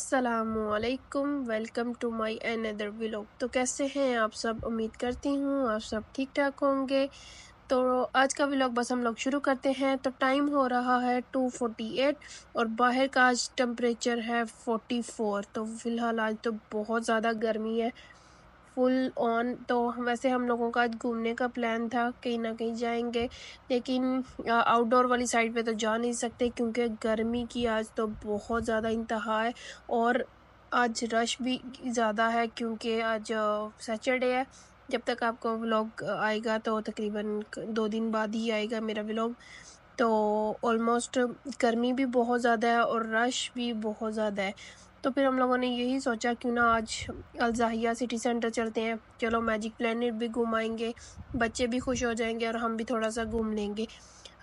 अस्सलामुअलैकुम, welcome to my another vlog. तो कैसे हैं आप सब? उम्मीद करती हूँ आप सब ठीक ठाक होंगे। तो आज का व्लॉग बस हम लोग शुरू करते हैं। तो टाइम हो रहा है 2:48 और बाहर का आज टेम्परेचर है 44। तो फिलहाल आज तो बहुत ज़्यादा गर्मी है, फुल ऑन। तो वैसे हम लोगों का आज घूमने का प्लान था, कहीं ना कहीं जाएंगे, लेकिन आउटडोर वाली साइड पे तो जा नहीं सकते क्योंकि गर्मी की आज तो बहुत ज़्यादा इंतहा है। और आज रश भी ज़्यादा है क्योंकि आज सैटरडे है। जब तक आपको व्लॉग आएगा तो तकरीबन 2 दिन बाद ही आएगा मेरा व्लॉग। तो ऑलमोस्ट गर्मी भी बहुत ज़्यादा है और रश भी बहुत ज़्यादा है। तो फिर हम लोगों ने यही सोचा क्यों ना आज अल-ज़ाहिया सिटी सेंटर चलते हैं, चलो मैजिक प्लैनेट भी घूम आएंगे, बच्चे भी खुश हो जाएंगे और हम भी थोड़ा सा घूम लेंगे।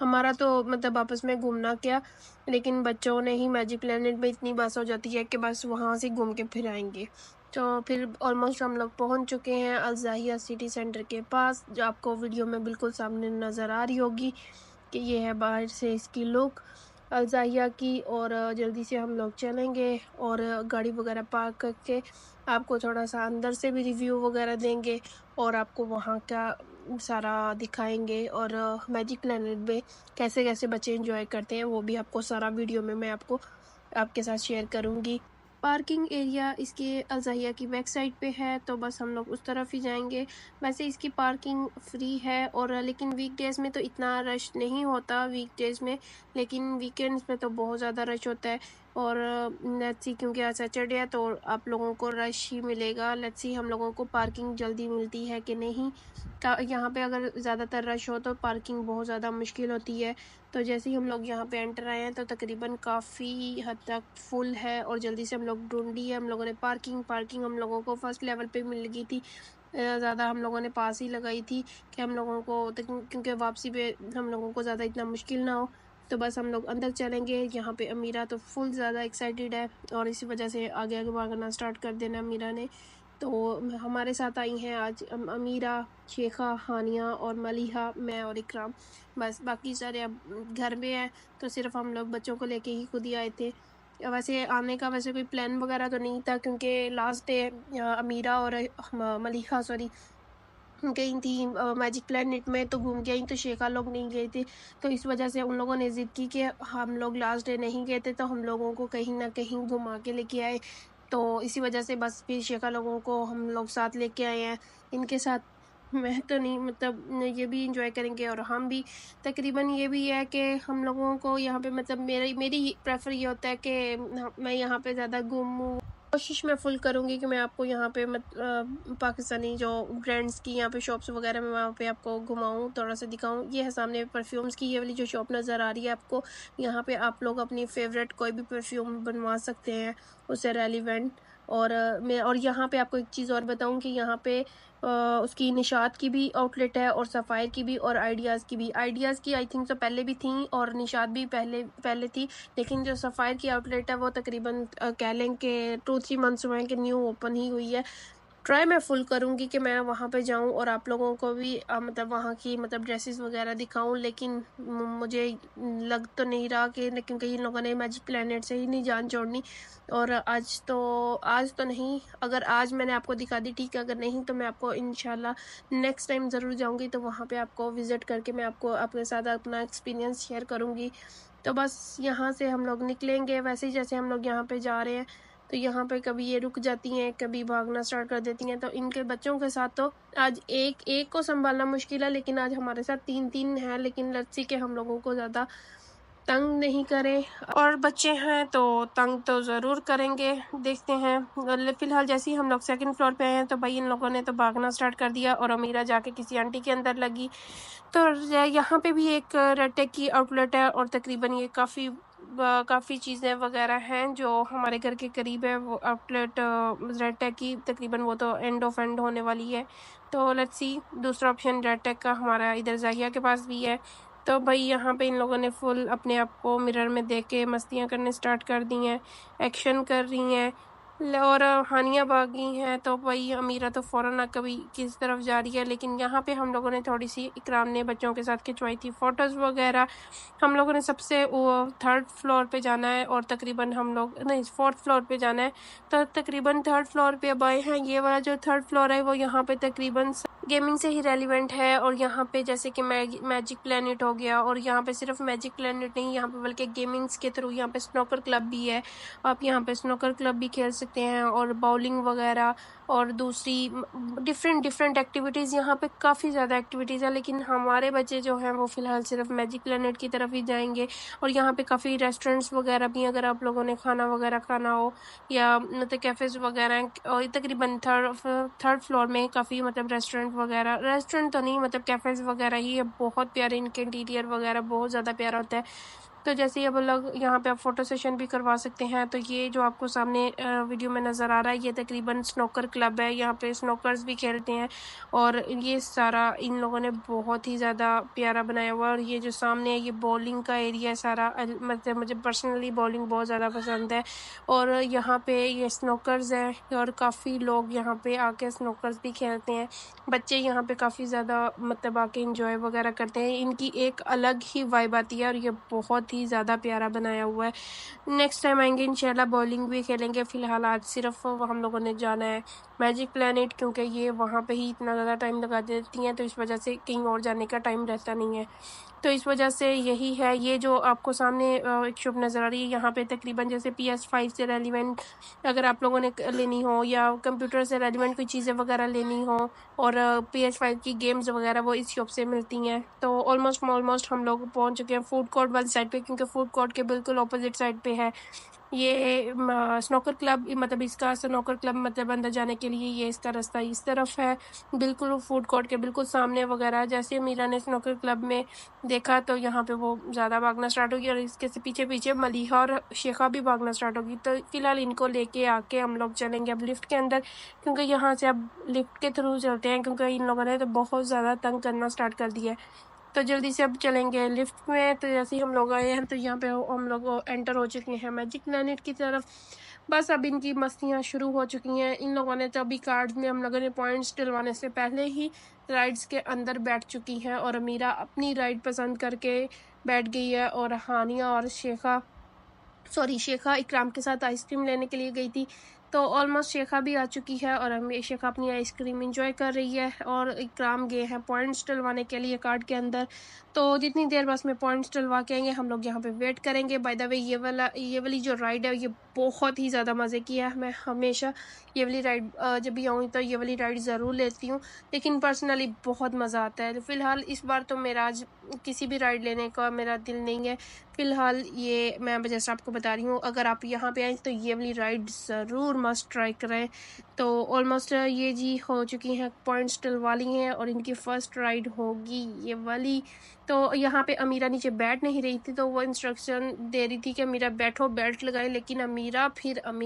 हमारा तो मतलब आपस में घूमना क्या, लेकिन बच्चों ने ही मैजिक प्लैनेट में इतनी बस हो जाती है कि बस वहाँ से घूम के फिर आएंगे। तो फिर ऑलमोस्ट हम लोग पहुँच चुके हैं अल-ज़ाहिया सिटी सेंटर के पास, जो आपको वीडियो में बिल्कुल सामने नज़र आ रही होगी कि ये है बाहर से इसकी लुक अल-ज़ाहिया की। और जल्दी से हम लोग चलेंगे और गाड़ी वगैरह पार्क करके आपको थोड़ा सा अंदर से भी रिव्यू वगैरह देंगे और आपको वहाँ का सारा दिखाएंगे। और मैजिक प्लैनेट में कैसे कैसे बच्चे एंजॉय करते हैं वो भी आपको सारा वीडियो में मैं आपको आपके साथ शेयर करूँगी। पार्किंग एरिया इसके अल-ज़ाहिया की बैक साइड पे है, तो बस हम लोग उस तरफ ही जाएंगे। वैसे इसकी पार्किंग फ्री है और लेकिन वीकडेज़ में तो इतना रश नहीं होता वीकडेज़ में, लेकिन वीकेंड्स में तो बहुत ज़्यादा रश होता है। और लेट्स सी, क्योंकि आज सैटरडे है तो आप लोगों को रश ही मिलेगा। लेट्स सी हम लोगों को पार्किंग जल्दी मिलती है कि नहीं। यहाँ पे अगर ज़्यादातर रश हो तो पार्किंग बहुत ज़्यादा मुश्किल होती है। तो जैसे ही हम लोग यहाँ पे एंटर आए हैं तो तकरीबन काफ़ी हद तक फुल है और जल्दी से हम लोग ढूंढ ली है हम लोगों ने पार्किंग हम लोगों को फर्स्ट लेवल पे मिल गई थी। ज़्यादा हम लोगों ने पास ही लगाई थी कि हम लोगों को क्योंकि वापसी पे हम लोगों को ज़्यादा इतना मुश्किल ना हो। तो बस हम लोग अंदर चलेंगे। यहाँ पे अमीरा तो फुल ज़्यादा एक्साइटेड है और इसी वजह से आगे आगे भागना स्टार्ट कर देना अमीरा ने। तो हमारे साथ आई हैं आज अमीरा, शेखा, हानिया और मलिहा, मैं और इकराम। बस बाकी सारे अब घर में हैं, तो सिर्फ हम लोग बच्चों को लेके ही खुद ही आए थे। वैसे आने का वैसे कोई प्लान वगैरह तो नहीं था क्योंकि लास्ट डे अमीरा और मलिहा सॉरी गई थी मैजिक प्लैनेट में, तो घूम के आई, तो शेखा लोग नहीं गए थे। तो इस वजह से उन लोगों ने ज़िद की कि हम लोग लास्ट डे नहीं गए थे तो हम लोगों को कहीं ना कहीं घुमा के लेके आए। तो इसी वजह से बस फिर शेखा लोगों को हम लोग साथ लेके आए हैं। इनके साथ मैं तो नहीं, मतलब ये भी इंजॉय करेंगे और हम भी। तकरीबन ये भी है कि हम लोगों को यहाँ पे मतलब मेरी प्रेफर ये होता है कि मैं यहाँ पे ज़्यादा घूमूँ। कोशिश मैं फुल करूँगी कि मैं आपको यहाँ पे पाकिस्तानी जो ब्रांड्स की यहाँ पे शॉप्स वगैरह में वहाँ पे आपको घुमाऊँ, थोड़ा सा दिखाऊँ। ये है सामने परफ्यूम्स की ये वाली जो शॉप नज़र आ रही है आपको। यहाँ पे आप लोग अपनी फेवरेट कोई भी परफ्यूम बनवा सकते हैं उससे रेलिवेंट। और मैं और यहाँ पे आपको एक चीज़ और बताऊँ कि यहाँ पे उसकी निशात की भी आउटलेट है और सफ़ायर की भी और आइडियाज़ की भी। आइडियाज़ की आई थिंक तो पहले भी थी और निशात भी पहले पहले थी, लेकिन जो सफ़ायर की आउटलेट है वो तकरीबन कह लें कि 2-3 मंथ्स हुए हैं कि न्यू ओपन ही हुई है। ट्राई मैं फुल करूँगी कि मैं वहाँ पे जाऊँ और आप लोगों को भी मतलब वहाँ की मतलब ड्रेसेस वगैरह दिखाऊँ, लेकिन मुझे लग तो नहीं रहा कि क्योंकि इन लोगों ने मैजिक प्लैनेट से ही नहीं जान छोड़नी। और आज तो नहीं, अगर आज मैंने आपको दिखा दी ठीक है, अगर नहीं तो मैं आपको इंशाल्लाह नेक्स्ट टाइम ज़रूर जाऊँगी तो वहाँ पे आपको विज़िट करके मैं आपको आपके साथ अपना एक्सपीरियंस शेयर करूँगी। तो बस यहाँ से हम लोग निकलेंगे। वैसे ही जैसे हम लोग यहाँ पे जा रहे हैं तो यहाँ पे कभी ये रुक जाती हैं, कभी भागना स्टार्ट कर देती हैं। तो इनके बच्चों के साथ तो आज एक एक को संभालना मुश्किल है, लेकिन आज हमारे साथ 3-3 हैं। लेकिन लेट्स सी के हम लोगों को ज़्यादा तंग नहीं करें, और बच्चे हैं तो तंग तो ज़रूर करेंगे। देखते हैं। फ़िलहाल जैसे ही हम लोग सेकंड फ्लोर पे हैं तो भाई इन लोगों ने तो भागना स्टार्ट कर दिया और अमीरा जाके किसी आंटी के अंदर लगी। तो यहाँ पे भी एक रेड की आउटलेट है और तकरीबन ये काफ़ी चीज़ें वगैरह हैं जो हमारे घर के करीब है। वो आउटलेट रेड टेक की तकरीबन वो तो एंड ऑफ एंड होने वाली है। तो लेट्स सी, दूसरा ऑप्शन रेड टेक का हमारा इधर ज़ाहिया के पास भी है। तो भाई यहाँ पे इन लोगों ने फुल अपने आप को मिरर में देख के मस्तियाँ करने स्टार्ट कर दी हैं, एक्शन कर रही हैं। और हानिया भागी हैं, तो वही अमीरा तो फ़ौरन कभी किस तरफ जा रही है, लेकिन यहाँ पे हम लोगों ने थोड़ी-सी इकराम ने बच्चों के साथ खिंचवाई थी फ़ोटोज़ वगैरह। हम लोगों ने सबसे वो 3rd फ्लोर पे जाना है और तकरीबन हम लोग नहीं 4th फ्लोर पे जाना है, तो तकरीबन 3rd फ्लोर पे अब आए हैं। ये वाला जो 3rd फ्लोर है वो यहाँ पे तकरीबन गेमिंग से ही रेलिवेंट है, और यहाँ पे जैसे कि मैजिक प्लैनेट हो गया, और यहाँ पे सिर्फ मैजिक प्लैनेट नहीं, यहाँ पे बल्कि गेमिंग्स के थ्रू यहाँ पे स्नूकर क्लब भी है। आप यहाँ पे स्नूकर क्लब भी खेल सकते हैं, और बाउलिंग वगैरह और दूसरी डिफरेंट एक्टिविटीज़, यहाँ पे काफ़ी ज़्यादा एक्टिविटीज़ है। लेकिन हमारे बच्चे जो हैं वो फ़िलहाल सिर्फ मैजिक प्लैनेट की तरफ ही जाएंगे। और यहाँ पे काफ़ी रेस्टोरेंट्स वगैरह भी, अगर आप लोगों ने खाना वगैरह खाना हो, या मतलब कैफ़ेज़ वगैरह हैं, और तकरीबन 3rd फ्लोर में काफ़ी मतलब रेस्टोरेंट तो नहीं, मतलब कैफ़ेज़ वगैरह ही है। बहुत प्यारे इनके इंटीरियर वगैरह बहुत ज़्यादा प्यारा होता है। तो जैसे ही अब लोग यहाँ पे आप फ़ोटो सेशन भी करवा सकते हैं। तो ये जो आपको सामने वीडियो में नज़र आ रहा है, ये तकरीबन स्नूकर क्लब है। यहाँ पे स्नूकर्स भी खेलते हैं, और ये सारा इन लोगों ने बहुत ही ज़्यादा प्यारा बनाया हुआ है। और ये जो सामने है, ये बॉलिंग का एरिया है सारा। मतलब मुझे पर्सनली बॉलिंग बहुत ज़्यादा पसंद है, और यहाँ पे ये स्नूकर्स हैं, और काफ़ी लोग यहाँ पे आके स्नूकर्स भी खेलते हैं। बच्चे यहाँ पे काफ़ी ज़्यादा मतलब आके इंजॉय वगैरह करते हैं। इनकी एक अलग ही वाइब आती है, और ये बहुत ही ज़्यादा प्यारा बनाया हुआ है। नेक्स्ट टाइम आएंगे इंशाल्लाह बॉलिंग भी खेलेंगे। फ़िलहाल आज सिर्फ हम लोगों ने जाना है मैजिक प्लैनेट, क्योंकि ये वहाँ पे ही इतना ज़्यादा टाइम लगा देती हैं, तो इस वजह से कहीं और जाने का टाइम रहता नहीं है। तो इस वजह से यही है। ये जो आपको सामने एक शॉप नज़र आ रही है, यहाँ पे तकरीबन जैसे PS5 से रेलिवेंट अगर आप लोगों ने लेनी हो, या कंप्यूटर से रेलिवेंट कोई चीज़ें वगैरह लेनी हो, और PS5 की गेम्स वगैरह वो इस शॉप से मिलती हैं। तो ऑलमोस्ट हम लोग पहुँच चुके हैं फूड कोर्ट वाली साइड पे, क्योंकि फूड कोर्ट के बिल्कुल ऑपोजिट साइड पे है ये स्नूकर क्लब। मतलब इसका स्नूकर क्लब मतलब अंदर जाने के लिए ये इसका रास्ता इस तरफ है, बिल्कुल फूड कोर्ट के बिल्कुल सामने वगैरह। जैसे मीरा ने स्नूकर क्लब में देखा, तो यहाँ पे वो ज़्यादा भागना स्टार्ट होगी, और इसके से पीछे पीछे मलिहा और शेखा भी भागना स्टार्ट होगी। तो फ़िलहाल इनको लेके आके हम लोग चलेंगे अब लिफ्ट के अंदर, क्योंकि यहाँ से अब लिफ्ट के थ्रू चलते हैं, क्योंकि इन लोगों ने तो बहुत ज़्यादा तंग करना स्टार्ट कर दिया है। तो जल्दी से अब चलेंगे लिफ्ट में। तो जैसे ही हम लोग आए हैं, तो यहाँ पे हम लोग एंटर हो चुके हैं मैजिक प्लैनेट की तरफ। बस अब इनकी मस्तियाँ शुरू हो चुकी हैं। इन लोगों ने तो अभी कार्ड्स में हम लोगों ने पॉइंट्स डलवाने से पहले ही राइड्स के अंदर बैठ चुकी हैं, और अमीरा अपनी राइड पसंद करके बैठ गई है, और हानिया और शेखा इकराम के साथ आइसक्रीम लेने के लिए गई थी। तो ऑलमोस्ट शेखा भी आ चुकी है, और शेखा अपनी आइसक्रीम एंजॉय कर रही है, और इकराम गए हैं पॉइंट्स डलवाने के लिए कार्ड के अंदर। तो जितनी देर बस में पॉइंट्स डलवा के आएंगे, हम लोग यहाँ पे वेट करेंगे। बाय द वे ये वाली जो राइड है, ये बहुत ही ज़्यादा मज़े की है। मैं हमेशा ये वाली राइड जब भी आऊँ तो ये वाली राइड ज़रूर लेती हूँ, लेकिन पर्सनली बहुत मज़ा आता है। फ़िलहाल इस बार तो मेरा आज किसी भी राइड लेने का मेरा दिल नहीं है। फ़िलहाल ये मैं जैसे आपको बता रही हूँ, अगर आप यहाँ पे आएँ तो ये वाली राइड ज़रूर मस्ट ट्राई करें। तो ऑलमोस्ट ये जी हो चुकी हैं, पॉइंट्स डलवा ली हैं, और इनकी फ़र्स्ट राइड होगी ये वाली। तो यहाँ पे अमीरा नीचे बैठ नहीं रही थी, तो वो इंस्ट्रक्शन दे रही थी कि अमीरा बैठो, बेल्ट लगाए, लेकिन अमीरा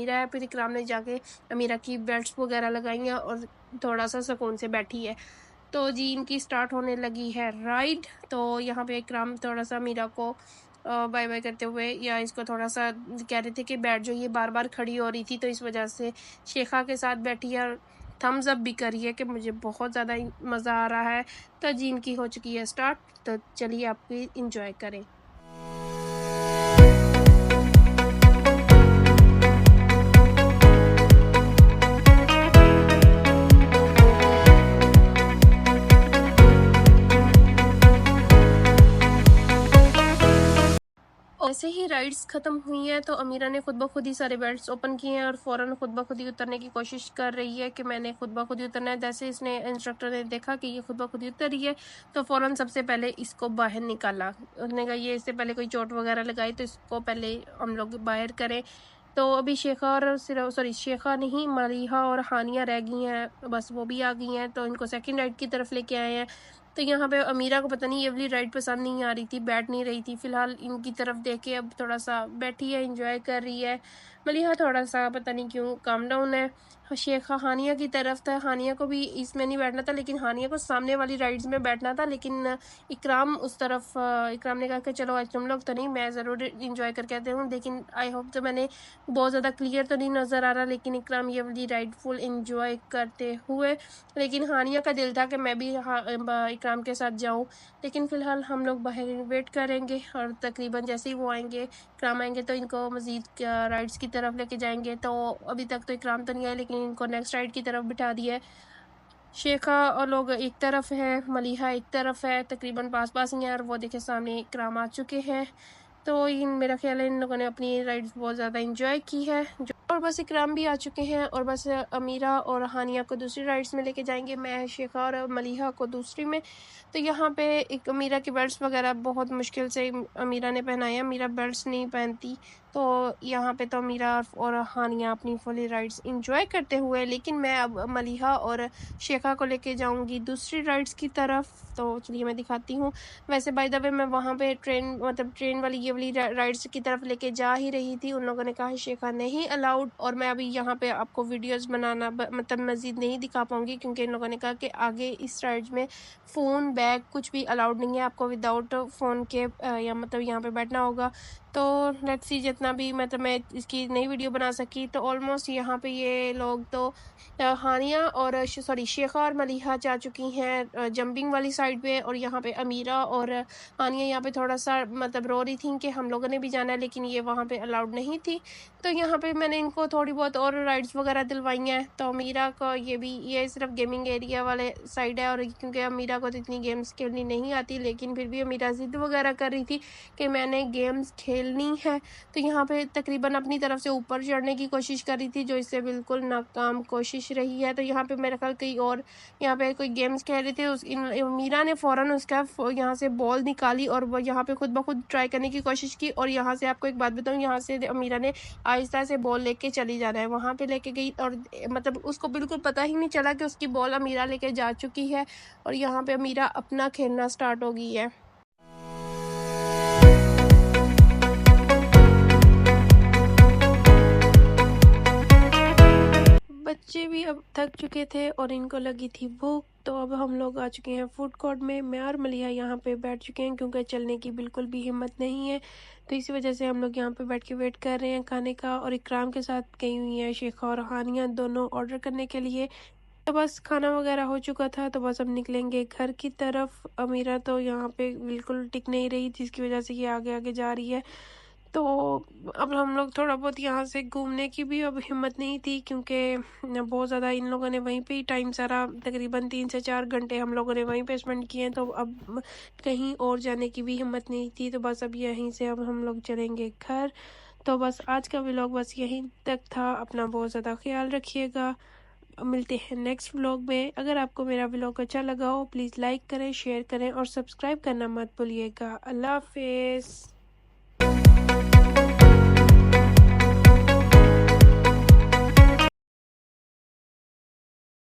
है, फिर इकराम ने जाके अमीरा की बेल्ट्स वगैरह लगाई हैं, और थोड़ा सा सुकून से बैठी है। तो जी इनकी स्टार्ट होने लगी है राइड। तो यहाँ पे इकराम थोड़ा सा मीरा को बाय बाय करते हुए, या इसको थोड़ा सा कह रहे थे कि बैठ जाओ, ये बार बार खड़ी हो रही थी, तो इस वजह से शेखा के साथ बैठी है, और थम्स अप भी करी है कि मुझे बहुत ज़्यादा मज़ा आ रहा है। तो जी इनकी हो चुकी है स्टार्ट, तो चलिए आप भी इंजॉय करें। जैसे ही राइड्स ख़त्म हुई हैं, तो अमीरा ने खुद ब खुद ही सारे बेल्ट्स ओपन किए हैं, और फ़ौरन खुद ब खुद ही उतरने की कोशिश कर रही है कि मैंने खुद ब खुद ही उतरना है। जैसे इसने इंस्ट्रक्टर ने देखा कि ये खुद ब खुद ही उतर रही है, तो फ़ौरन सबसे पहले इसको बाहर निकाला। उसने कहा ये इससे पहले कोई चोट वगैरह लगाई, तो इसको पहले हम लोग बाहर करें। तो अभी शेखा नहीं, मलिहा और हानिया रह गई हैं, बस वो भी आ गई हैं। तो इनको सेकंड राइड की तरफ लेके आए हैं। तो यहाँ पे अमीरा को पता नहीं ये वाली राइड पसंद नहीं आ रही थी, बैठ नहीं रही थी। फ़िलहाल इनकी तरफ देख के अब थोड़ा सा बैठी है, इंजॉय कर रही है। मलिहा थोड़ा सा पता नहीं क्यों काम डाउन है। शेखा हानिया की तरफ था, हानिया को भी इसमें नहीं बैठना था, लेकिन हानिया को सामने वाली राइड्स में बैठना था, लेकिन इकराम उस तरफ इकराम ने कहा कि चलो आज तुम लोग तो नहीं, मैं ज़रूर इंजॉय करके आती हूँ। लेकिन आई होप तो मैंने बहुत ज़्यादा क्लियर तो नहीं नज़र आ रहा, लेकिन इकराम ये वाली राइड फुल इंजॉय करते हुए, लेकिन हानिया का दिल था कि मैं भी इकराम के साथ जाऊँ। लेकिन फ़िलहाल हम लोग बाहर वेट करेंगे और तकरीबन जैसे ही वो आएंगे, इकराम आएंगे तो इनको मज़ीद राइड्स की तरफ लेके जाएंगे। तो अभी तक तो इकराम तो नहीं आए, लेकिन इनको नेक्स्ट राइड की तरफ बिठा दिया है। शेखा और लोग एक तरफ है, मलिहा एक तरफ है, तकरीबन पास पास ही हैं, और वो देखे सामने इकराम आ चुके हैं। तो इन मेरा ख्याल है इन लोगों ने अपनी राइड्स बहुत ज़्यादा इंजॉय की है। और बस इकराम भी आ चुके हैं, और बस अमीरा और हानिया को दूसरी राइड्स में लेके जाएंगे, मैं शेखा और मलिहा को दूसरी में। तो यहाँ पे एक अमीरा के बेल्ट्स वगैरह बहुत मुश्किल से अमीरा ने पहनाया, अमीरा बेल्ट्स नहीं पहनती। तो यहाँ पे तो अमीरा और हानिया अपनी फुली राइड्स इंजॉय करते हुए, लेकिन मैं अब मलिहा और शेखा को लेके जाऊँगी दूसरी राइड्स की तरफ। तो चलिए मैं दिखाती हूँ। वैसे बाय द वे मैं वहाँ पे ट्रेन वाली ये वाली राइड्स की तरफ लेके जा ही रही थी, उन लोगों ने कहा शेखा नहीं अलाउड, और मैं अभी यहाँ पे आपको वीडियोस बनाना मतलब मज़ीद नहीं दिखा पाऊँगी, क्योंकि इन लोगों ने कहा कि आगे इस राइड्स में फ़ोन बैग कुछ भी अलाउड नहीं है, आपको विदाउट फ़ोन के या मतलब यहाँ पे बैठना होगा। तो लेट्स सी, जितना भी मतलब मैं इसकी नई वीडियो बना सकी, तो ऑलमोस्ट यहाँ पे ये लोग तो हानिया और सॉरी शेखा और मलिहा जा चुकी हैं जंपिंग वाली साइड पे, और यहाँ पे अमीरा और हानिया यहाँ पे थोड़ा सा मतलब रो रही थी कि हम लोगों ने भी जाना है, लेकिन ये वहाँ पे अलाउड नहीं थी। तो यहाँ पे मैंने इनको थोड़ी बहुत और राइड्स वगैरह दिलवाई हैं। तो अमीरा का ये सिर्फ गेमिंग एरिया वाले साइड है, और क्योंकि अमीरा को तो इतनी गेम्स खेलनी नहीं आती, लेकिन फिर भी अमीरा ज़िद वगैरह कर रही थी कि मैंने गेम्स खेलनी है। तो यहाँ पे तकरीबन अपनी तरफ से ऊपर चढ़ने की कोशिश कर रही थी, जो इससे बिल्कुल नाकाम कोशिश रही है। तो यहाँ पे मेरे ख्याल कहीं और यहाँ पे कोई गेम्स खेल रहे थे, मीरा ने फ़ौरन उसका यहाँ से बॉल निकाली और वो यहाँ पे खुद ब खुद ट्राई करने की कोशिश की, और यहाँ से आपको एक बात बताऊँ, यहाँ से मीरा ने आहिस्ता से बॉल लेके चली जाना है, वहाँ पे लेके गई, और मतलब उसको बिल्कुल पता ही नहीं चला कि उसकी बॉल अमीरा लेके जा चुकी है, और यहाँ पे अमीरा अपना खेलना स्टार्ट हो गई है। बच्चे भी अब थक चुके थे और इनको लगी थी भूख, तो अब हम लोग आ चुके हैं फूड कोर्ट में। मैं और मलिहा यहाँ पे बैठ चुके हैं, क्योंकि चलने की बिल्कुल भी हिम्मत नहीं है, तो इसी वजह से हम लोग यहाँ पे बैठ के वेट कर रहे हैं खाने का। और इकराम के साथ गई हुई है शेखा और हानिया, दोनों ऑर्डर करने के लिए। तो बस खाना वगैरह हो चुका था, तो बस अब निकलेंगे घर की तरफ। अमीरा तो यहाँ पे बिल्कुल टिक नहीं रही, जिसकी वजह से ये आगे आगे जा रही है। तो अब हम लोग थोड़ा बहुत यहाँ से घूमने की भी अब हिम्मत नहीं थी, क्योंकि बहुत ज़्यादा इन लोगों ने वहीं पे ही टाइम सारा तकरीबन 3 से 4 घंटे हम लोगों ने वहीं पे स्पेंड किए हैं, तो अब कहीं और जाने की भी हिम्मत नहीं थी। तो बस अब यहीं से अब हम लोग चलेंगे घर। तो बस आज का व्लॉग बस यहीं तक था। अपना बहुत ज़्यादा ख्याल रखिएगा, मिलते हैं नेक्स्ट व्लॉग में। अगर आपको मेरा व्लॉग अच्छा लगा हो, प्लीज़ लाइक करें, शेयर करें और सब्सक्राइब करना मत भूलिएगा। अल्लाह हाफिज़।